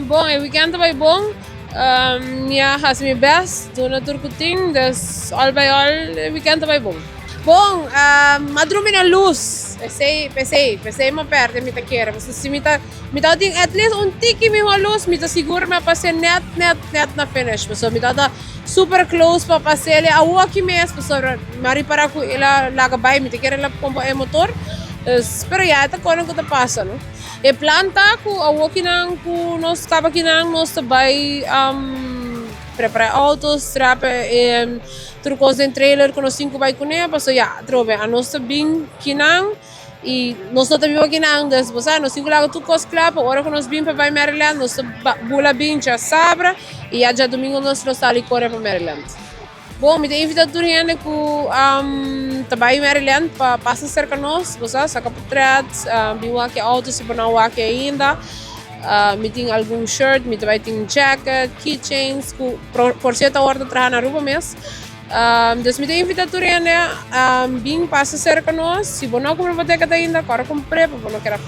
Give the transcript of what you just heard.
bom, o weekend vai bom. Minha has me best, do na turcuting, das all by all, o weekend vai bom. Bom, madrumi na luz. Pensei ma perde mi taquera. Mas se mi ta ting at least un tiki mi luz, mi ta siguro ma passe net na finish. So mi ta super close pa passe ele a walkie mes, so mari para ku ila lagabay mi taquera la pompa e motor. Pero ya ta kono ko ta pasa, no. E planta ku a walkie nang ku nos taba kinang nos tabay preparar autos, trape trucos em trailer com os 5 vai com ele, passou já, trove a nossa bem kinang e nós não temos kinang das você, nós 5 lago tu cos clap, agora que nós bem para vai Maryland, nós bula bem já sabra e já domingo nós está ali corre para Maryland. Bom, me tem invitado tudo gente que trabalha em Maryland para passar cerca nós, você saca por trás, bem que autos se não aqui ainda. Me tem algum shirt, me também tem jacket, keychains, por certa hora trabalhar na rua mesmo. Então me tem invitado a vir passar cerca nós. Se você não comprar ainda, corre comprar para não querer.